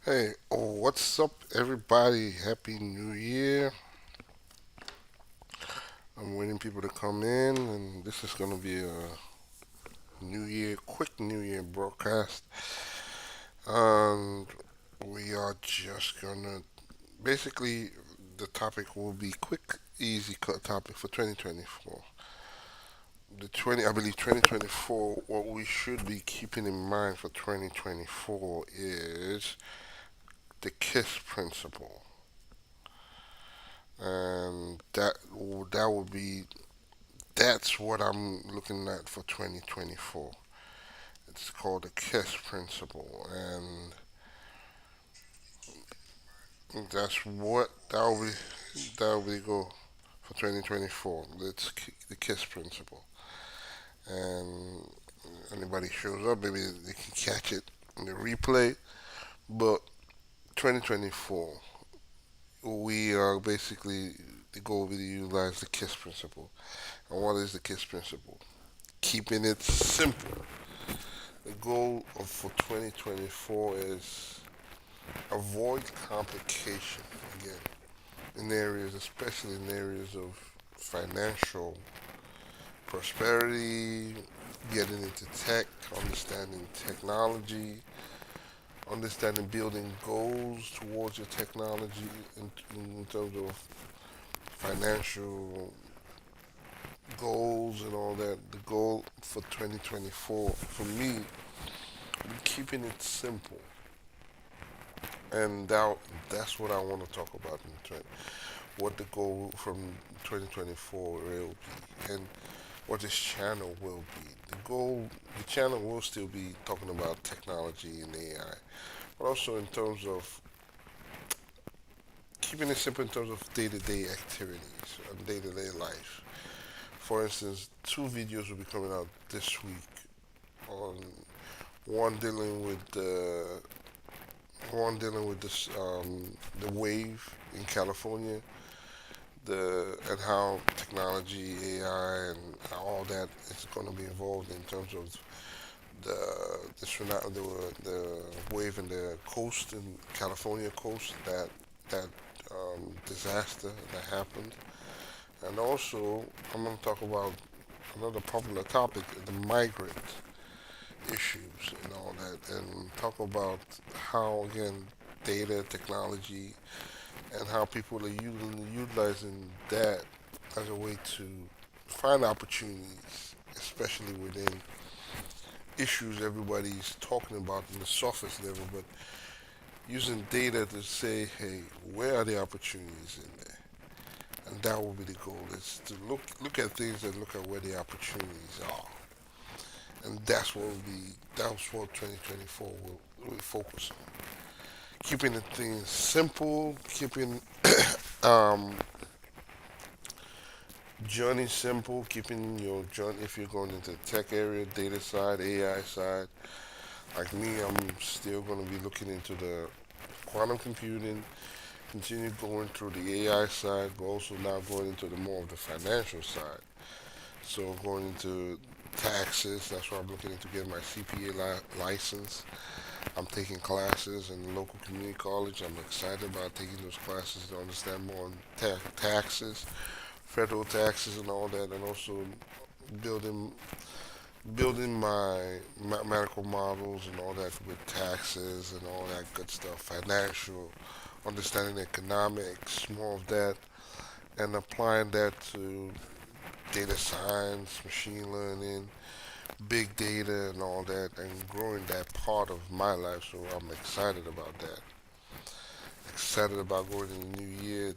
Hey, oh, what's up, everybody? Happy New Year. I'm waiting people to come in, and this is going to be a quick New Year broadcast. And we are just going to basically, the topic will be quick, easy cut topic for 2024. I believe 2024, what we should be keeping in mind for 2024 is the KISS principle. And that will be That's what I'm looking at for 2024. It's called the KISS principle, and that will be the goal for 2024. It's the KISS principle, and anybody shows up, maybe they can catch it in the replay. But 2024, we are basically the goal will be to utilize the KISS principle. And what is the KISS principle? Keeping it simple. The goal for 2024 is avoid complication again in areas, especially in areas of financial prosperity, getting into tech, understanding technology, understanding building goals towards your technology in terms of financial goals and all that. The goal for 2024 for me, keeping it simple. And that's what I want to talk about in what the goal from 2024 will be, and what this channel will be. The channel will still be talking about technology and AI, but also in terms of keeping it simple in terms of day-to-day activities and day-to-day life. For instance, two videos will be coming out this week on one dealing with this the wave in California, and how technology, AI, and all that is going to be involved in terms of the wave in the coast in California coast, that disaster that happened. And also, I'm going to talk about another popular topic, the migrant issues and all that, and talk about how, again, data technology and how people are utilizing that as a way to find opportunities, especially within issues everybody's talking about in the surface level, but using data to say, hey, where are the opportunities in there? And that will be the goal: is to look at things and look at where the opportunities are, and that's what 2024 will focus on. Keeping the things simple, keeping um, journey simple, keeping your journey, if you're going into the tech area, data side, AI side. Like me, I'm still going to be looking into the quantum computing, continue going through the AI side, but also now going into the more of the financial side. So going into taxes, that's why I'm looking into getting my CPA license. I'm taking classes in the local community college. I'm excited about taking those classes to understand more on taxes, federal taxes, and all that, and also building building my mathematical models and all that with taxes and all that good stuff, financial, understanding economics, more of that, and applying that to data science, machine learning, big data, and all that, and growing that part of my life. So I'm excited about that. Excited about going in the new year,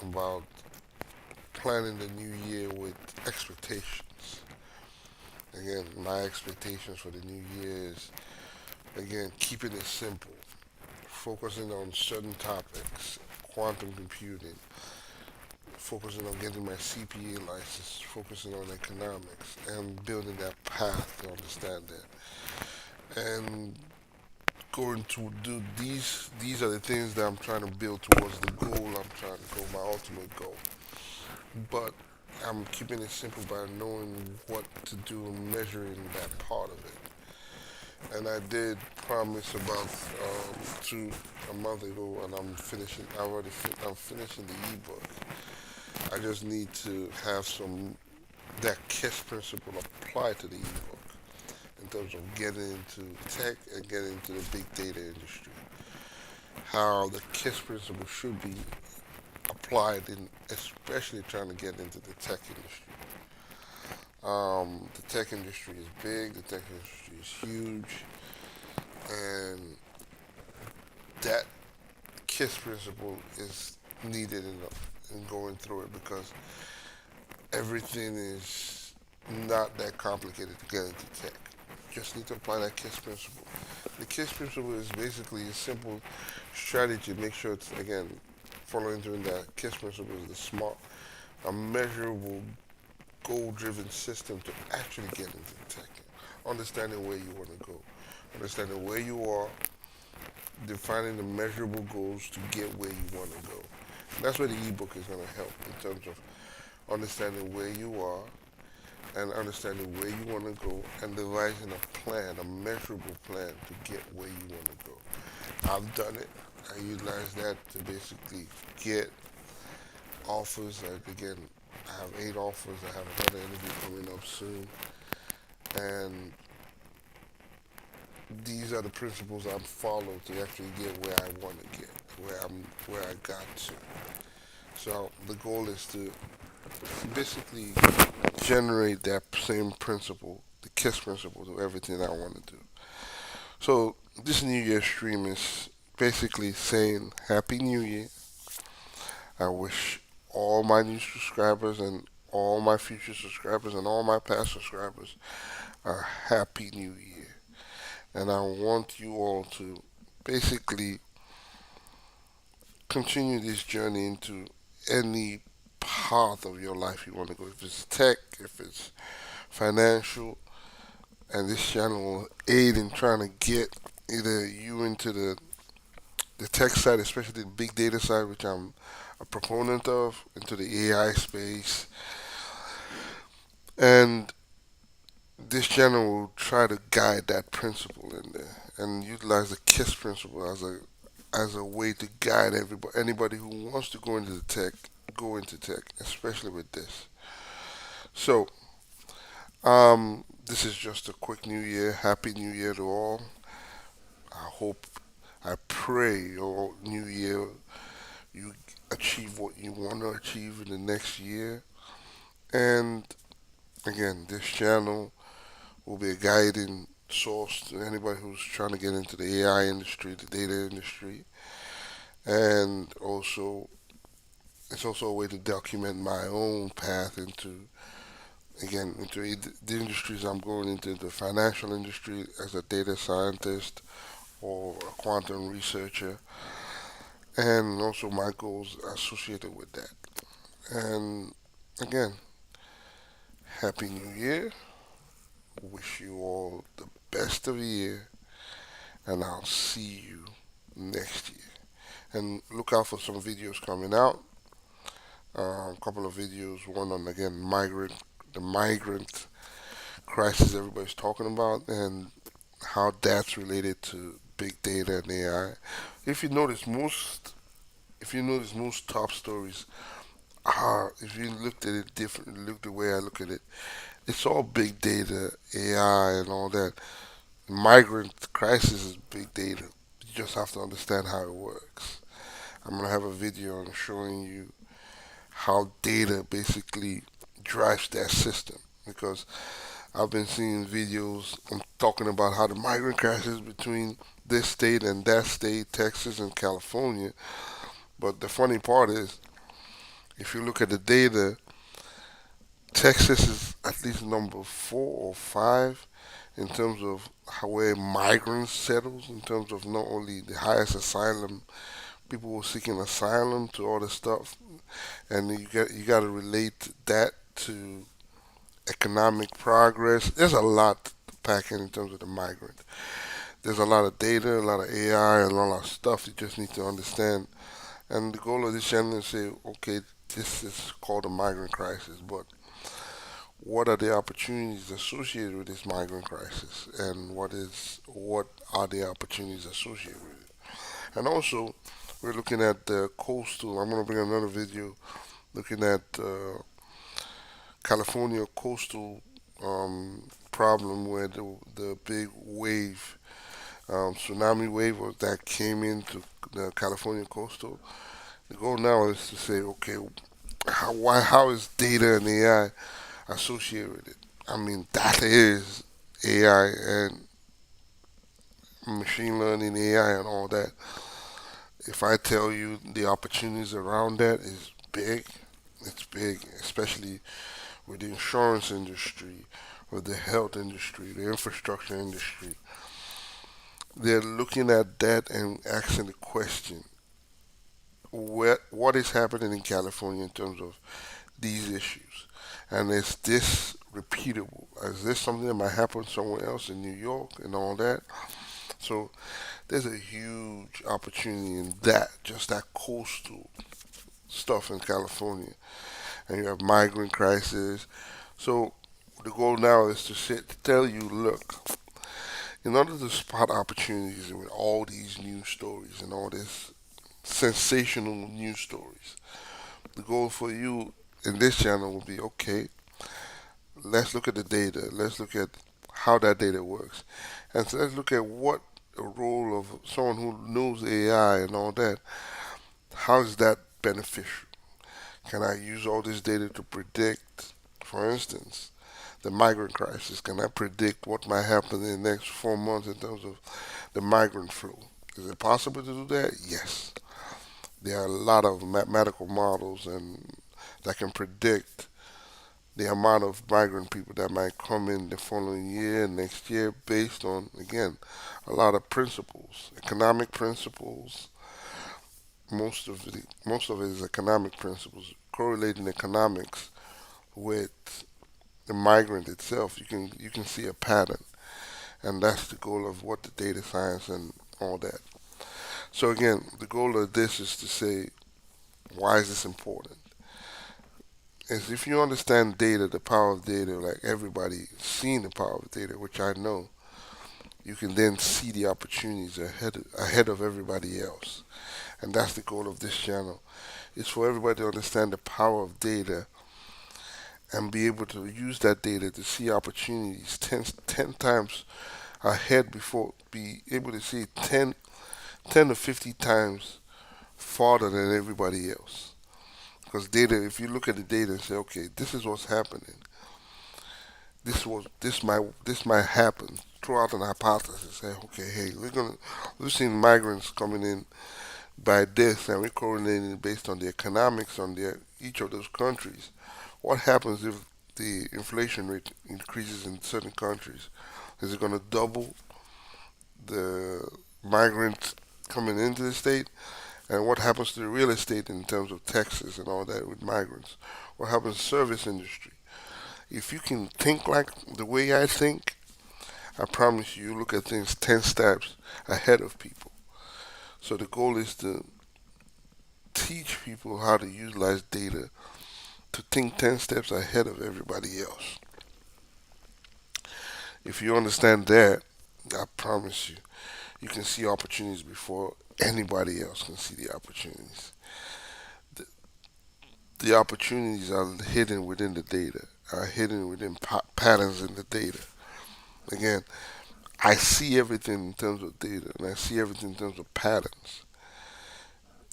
about planning the new year with expectations. Again, my expectations for the new year is, again, keeping it simple, focusing on certain topics, quantum computing, focusing on getting my CPA license, focusing on economics, and building that path to understand that. And going to do these are the things that I'm trying to build towards the goal I'm trying to go, my ultimate goal. But I'm keeping it simple by knowing what to do and measuring that part of it. and I did promise about 2 a month ago, and I'm finishing. I'm finishing the ebook. I just need to have some that KISS principle applied to the ebook in terms of getting into tech and getting into the big data industry. How the KISS principle should be applied in, especially trying to get into the tech industry. The tech industry is big. The tech industry is huge, and that KISS principle is needed in going through it because everything is not that complicated to get into tech. Just need to apply that KISS principle. The KISS principle is basically a simple strategy. Make sure it's, again, following through that KISS principle is the smart, a measurable, goal-driven system to actually get into tech. Understanding where you want to go, understanding where you are, defining the measurable goals to get where you want to go. And that's where the ebook is going to help in terms of understanding where you are and understanding where you want to go and devising a plan, a measurable plan to get where you want to go. I've done it. I utilize that to basically get offers. Like, again, I have 8 offers. I have another interview coming up soon, and these are the principles I'm following to actually get where I want to get, where I got to. So the goal is to basically generate that same principle, the KISS principle, to everything I want to do. So this New Year stream is basically saying Happy New Year. I wish all my new subscribers and all my future subscribers and all my past subscribers a Happy New Year. And I want you all to basically continue this journey into any path of your life you want to go. If it's tech, if it's financial, and this channel will aid in trying to get either you into the tech side, especially the big data side, which I'm a proponent of, into the AI space. And this channel will try to guide that principle in there and utilize the KISS principle as a way to guide anybody who wants to go into the tech, go into tech, especially with this. So, this is just a quick New Year. Happy New Year to all. I hope, I pray your New Year you achieve what you want to achieve in the next year. And again, this channel will be a guiding source to anybody who's trying to get into the AI industry, the data industry, and also it's also a way to document my own path into, again, into the industries I'm going into, the financial industry as a data scientist or a quantum researcher, and also my goals associated with that. And again, Happy New Year. Wish you all the best of the year, and I'll see you next year. And look out for some videos coming out. A couple of videos. One on, again, the migrant crisis everybody's talking about, and how that's related to big data and AI. If you notice, most top stories are, if you looked at it different, look the way I look at it, it's all big data, AI, and all that. Migrant crisis is big data. You just have to understand how it works. I'm gonna have a video on showing you how data basically drives that system, because I've been seeing videos talking about how the migrant crisis between this state and that state, Texas and California. But the funny part is, if you look at the data, Texas is at least number 4 or 5 in terms of how where migrants settles, in terms of not only the highest asylum, people were seeking asylum to all this stuff, and you got to relate that to economic progress. There's a lot to pack in terms of the migrant. There's a lot of data, a lot of AI, and a lot of stuff you just need to understand. And the goal of this channel is to say, okay, this is called a migrant crisis, but what are the opportunities associated with this migrant crisis, and what are the opportunities associated with it. And also, we're looking at the coastal. I'm going to bring another video looking at California coastal problem where the big wave, tsunami wave that came into the California coastal. The goal now is to say, okay, how is data and AI associated with it? I mean, data is AI and machine learning, AI, and all that. If I tell you the opportunities around that is big, it's big, especially with the insurance industry, with the health industry, the infrastructure industry. They're looking at that and asking the question, what is happening in California in terms of these issues? And is this repeatable? Is this something that might happen somewhere else in New York and all that? So there's a huge opportunity in that, just that coastal stuff in California. And you have migrant crisis. So the goal now is to tell you, look, in order to spot opportunities with all these news stories and all this sensational news stories, the goal for you in this channel will be, okay, let's look at the data. Let's look at how that data works. And so let's look at what a role of someone who knows AI and all that, how is that beneficial? Can I use all this data to predict, for instance, the migrant crisis? Can I predict what might happen in the next 4 months in terms of the migrant flow? Is it possible to do that? Yes. There are a lot of mathematical models and that can predict the amount of migrant people that might come in the following year, next year, based on, again, a lot of principles, economic principles. Most of it is economic principles, correlating economics with the migrant itself. You can see a pattern, and that's the goal of what the data science and all that. So again, the goal of this is to say, why is this important? Is if you understand data, the power of data, like everybody seeing the power of data, which I know, you can then see the opportunities ahead of everybody else. And that's the goal of this channel. It's for everybody to understand the power of data and be able to use that data to see opportunities 10 times ahead, before be able to see 10 to 50 times farther than everybody else. Because data, if you look at the data and say, okay, this is what's happening, this might happen, throw out an hypothesis, say, okay, hey, we've seen migrants coming in by this, and we're correlating it based on the economics on each of those countries. What happens if the inflation rate increases in certain countries? Is it going to double the migrants coming into the state? And what happens to the real estate in terms of taxes and all that with migrants? What happens to the service industry? If you can think like the way I think, I promise you, you look at things 10 steps ahead of people. So the goal is to teach people how to utilize data to think 10 steps ahead of everybody else. If you understand that, I promise you, you can see opportunities before anybody else can see the opportunities. The, the opportunities are hidden within the data, are hidden within patterns in the data. Again, I see everything in terms of data, and I see everything in terms of patterns.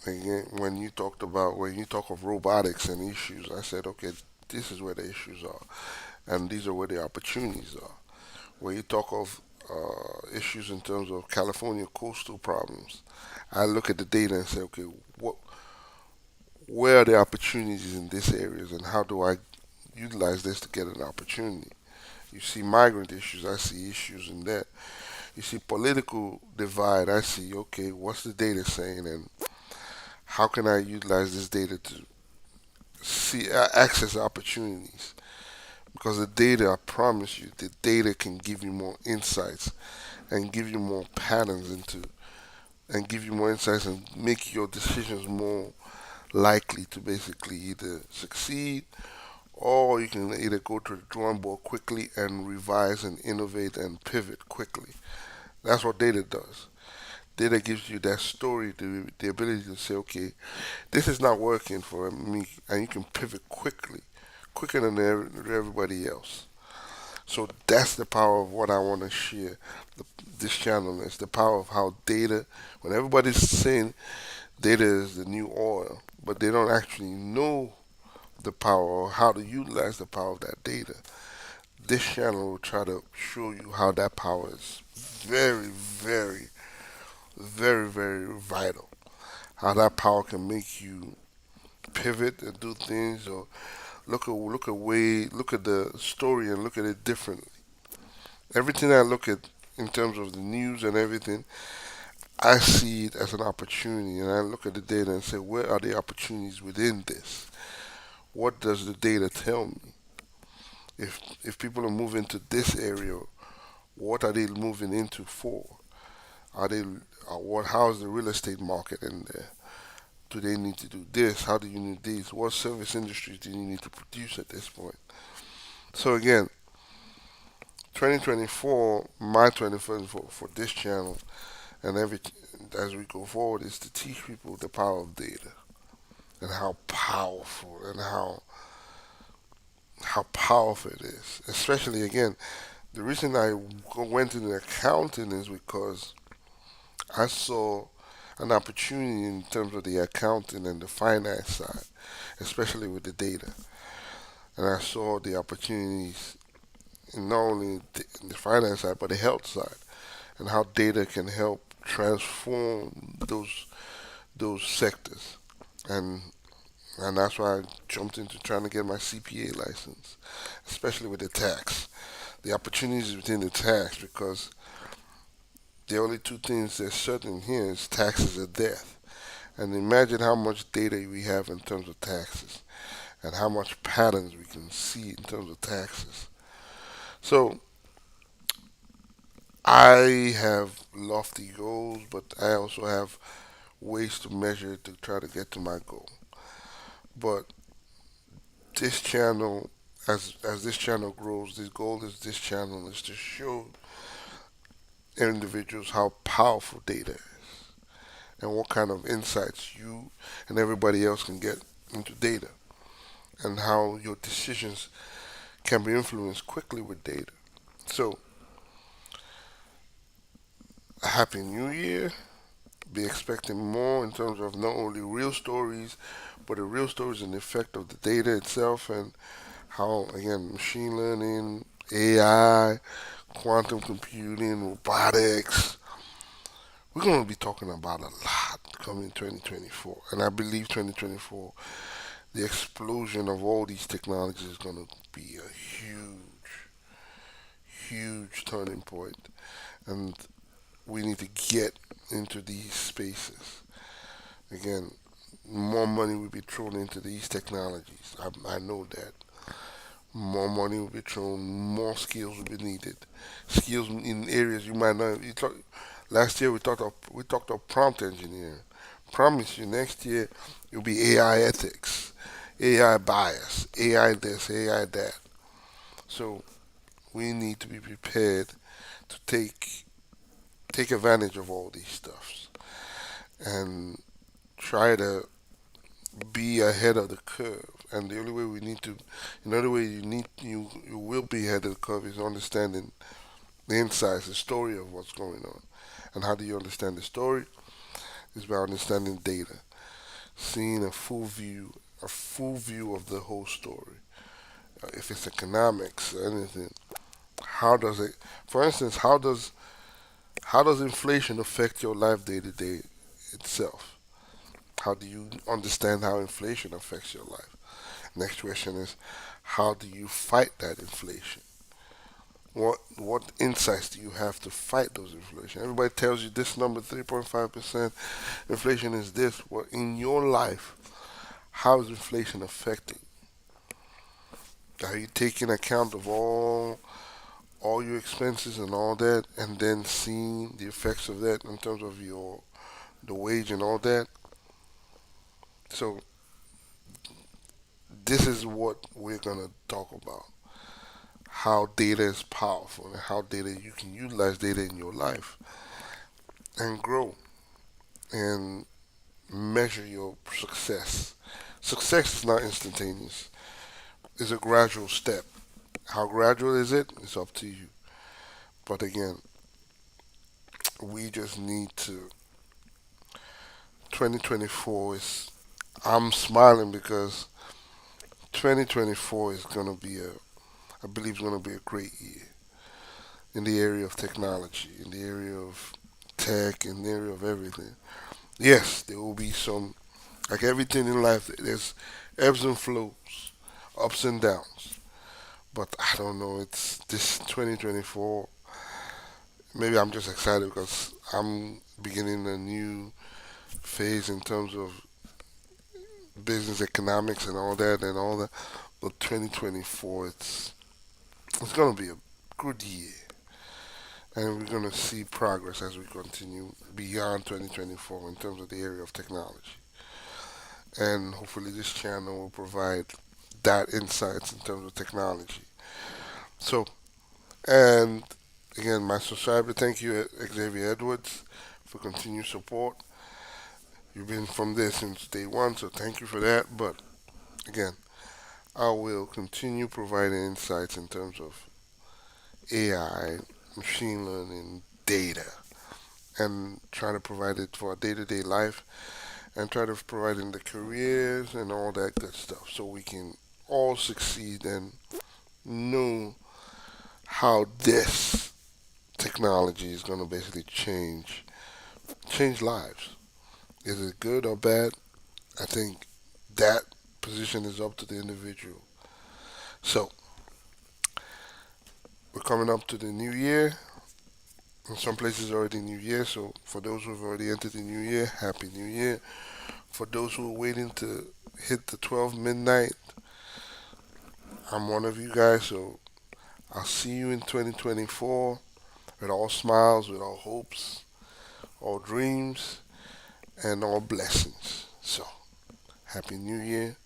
Again, when you talk of robotics and issues, I said, okay, this is where the issues are, and these are where the opportunities are. When you talk of issues in terms of California coastal problems, I look at the data and say, okay, what, where are the opportunities in these areas, and how do I utilize this to get an opportunity? You see migrant issues, I see issues in that. You see political divide, I see, okay, what's the data saying, and how can I utilize this data to see access opportunities? Because the data, I promise you, the data can give you more insights and give you more patterns and give you more insights and make your decisions more likely to basically either succeed or you can either go to the drawing board quickly and revise and innovate and pivot quickly. That's what data does. Data gives you that story, the ability to say, okay, this is not working for me, and you can pivot quickly, quicker than everybody else. So that's the power of what I want to share. The, this channel is the power of how data. When everybody's saying data is the new oil, but they don't actually know the power or how to utilize the power of that data. This channel will try to show you how that power is very, very, very, very vital. How that power can make you pivot and do things, or look at the story and look at it differently. Everything I look at in terms of the news and everything, I see it as an opportunity, and I look at the data and say, where are the opportunities within this? What does the data tell me? If people are moving to this area, what are they moving into for? Are they what? How is the real estate market in there? Do they need to do this? How do you need this? What service industries do you need to produce at this point? So again, 2024, my 2024 for this channel and every as we go forward is to teach people the power of data and how powerful and how powerful it is. Especially again, the reason I went into accounting is because I saw an opportunity in terms of the accounting and the finance side, especially with the data. And I saw the opportunities in not only the finance side but the health side, and how data can help transform those sectors. And and that's why I jumped into trying to get my CPA license, especially with the tax. The opportunities within the tax, because the only two things that's certain here is taxes or death. And imagine how much data we have in terms of taxes and how much patterns we can see in terms of taxes. So I have lofty goals, but I also have ways to measure it to try to get to my goal. But this channel, as this channel grows, the goal is this channel is to show individuals how powerful data is and what kind of insights you and everybody else can get into data, and how your decisions can be influenced quickly with data. So, Happy New Year. Be expecting more in terms of not only real stories, but the real stories and the effect of the data itself, and how, again, machine learning, AI, quantum computing, robotics. We're going to be talking about a lot coming 2024. And I believe 2024, the explosion of all these technologies is going to be a huge, huge turning point. And we need to get into these spaces. Again, more money will be thrown into these technologies. I know that. More money will be thrown, more skills will be needed. Skills in areas you might not. Last year we talked about prompt engineering. Promise you, next year it'll be AI ethics, AI bias, AI this, AI that. So we need to be prepared to take advantage of all these stuffs and try to be ahead of the curve. And the only way we need to, another way you will be ahead of the curve is understanding the insights, the story of what's going on. And how do you understand the story? Is by understanding data, seeing a full view of the whole story. If it's economics or anything, how does it? For instance, how does inflation affect your life day to day itself? How do you understand how inflation affects your life? Next question is, how do you fight that inflation? What insights do you have to fight those inflation? Everybody tells you this number 3.5% inflation is this. Well, in your life, how is inflation affecting? Are you taking account of all your expenses and all that, and then seeing the effects of that in terms of your the wage and all that? So this is what we're gonna talk about: how data is powerful and how data you can utilize data in your life and grow and measure your success. Success is not instantaneous. It's a gradual step. How gradual is it? It's up to you. But again, we just need to. 2024 is. I'm smiling because 2024 is gonna be a. I believe it's gonna be a great year in the area of technology, in the area of tech, in the area of everything. Yes, there will be some, like everything in life. There's ebbs and flows, ups and downs. But I don't know. It's this 2024. Maybe I'm just excited because I'm beginning a new phase in terms of business economics and all that and all that. But 2024, it's gonna be a good year, and we're gonna see progress as we continue beyond 2024 in terms of the area of technology. And hopefully, this channel will provide that insights in terms of technology. So, and again, my subscriber, thank you, Xavier Edwards, for continued support. You've been from there since day one, so thank you for that. But again, I will continue providing insights in terms of AI, machine learning, data, and try to provide it for our day to day life and try to provide in the careers and all that good stuff so we can all succeed and know how this technology is going to basically change lives. Is it good or bad? I think that position is up to the individual. So we're coming up to the new year. In some places already New Year. So for those who've already entered the new year, Happy New Year. For those who are waiting to hit the 12 midnight, I'm one of you guys. So I'll see you in 2024 with all smiles, with all hopes, all dreams, and all blessings. So Happy New Year,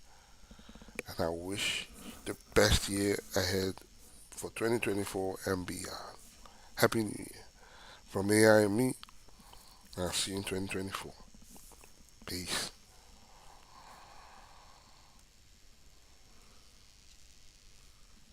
and I wish the best year ahead for 2024 and beyond. Happy New Year. From AI and me, I'll see you in 2024. Peace.